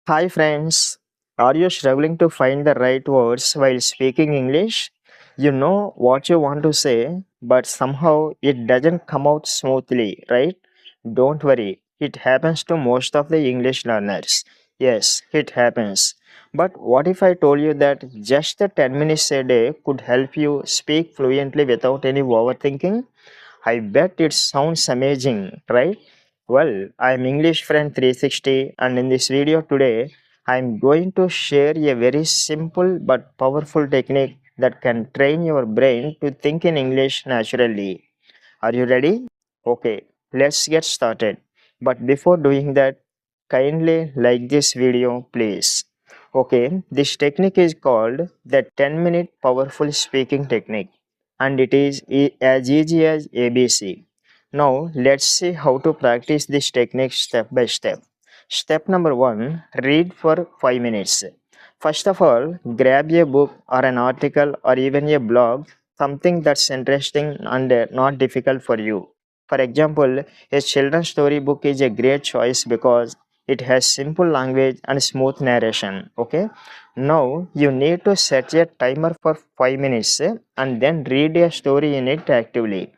Hi friends, are you struggling to find the right words while speaking English? You know what you want to say, but somehow it doesn't come out smoothly, right? Don't worry, it happens to most of the English learners. Yes, it happens. But what if I told you that just the 10 minutes a day could help you speak fluently without any overthinking? I bet it sounds amazing, right? Well, I'm English Friend 360 and in this video today, I'm going to share a very simple but powerful technique that can train your brain to think in English naturally. Are you ready? Okay, let's get started. But before doing that, kindly like this video please. Okay, this technique is called the 10-minute powerful speaking technique and it is as easy as ABC. Now, let's see how to practice this technique step by step. Step number 1, read for 5 minutes. First of all, grab a book or an article or even a blog, something that's interesting and not difficult for you. For example, a children's story book is a great choice because it has simple language and smooth narration. Okay, now you need to set a timer for 5 minutes and then read a story in it actively.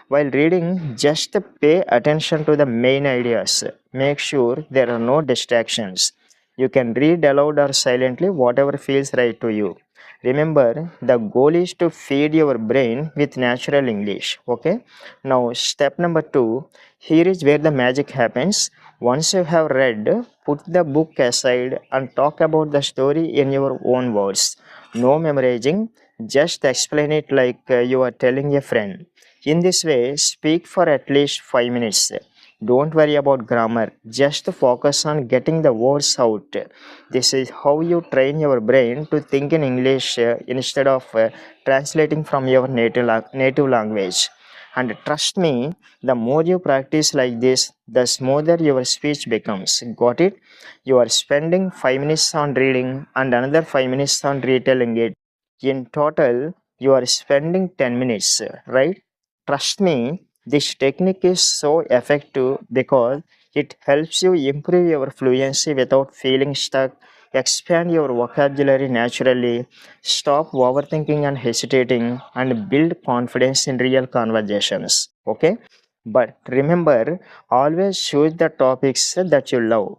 While reading, just pay attention to the main ideas. Make sure there are no distractions. You can read aloud or silently, whatever feels right to you. Remember, the goal is to feed your brain with natural English. Okay. Now, step number 2. Here is where the magic happens. Once you have read, put the book aside and talk about the story in your own words. No memorizing, just explain it like you are telling a friend. In this way, speak for at least 5 minutes. Don't worry about grammar, just focus on getting the words out. This is how you train your brain to think in English instead of translating from your native language. And trust me, the more you practice like this, the smoother your speech becomes. Got it? You are spending 5 minutes on reading and another 5 minutes on retelling it. In total, you are spending 10 minutes, right? Trust me, this technique is so effective because it helps you improve your fluency without feeling stuck, expand your vocabulary naturally, stop overthinking and hesitating, and build confidence in real conversations. Okay? But remember, always choose the topics that you love,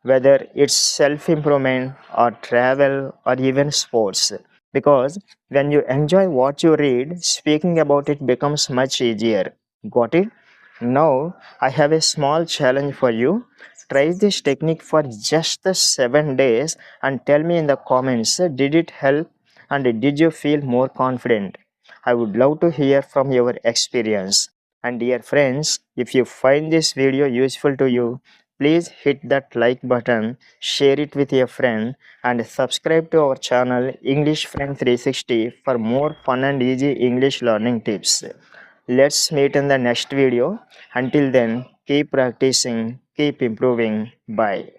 whether it's self improvement or travel or even sports. Because when you enjoy what you read, speaking about it becomes much easier. Got it? Now, I have a small challenge for you. Try this technique for just the 7 days and tell me in the comments, did it help and did you feel more confident? I would love to hear from your experience. And dear friends, if you find this video useful to you, please hit that like button, share it with your friend, and subscribe to our channel English Friend 360 for more fun and easy English learning tips. Let's meet in the next video. Until then, keep practicing, keep improving. Bye.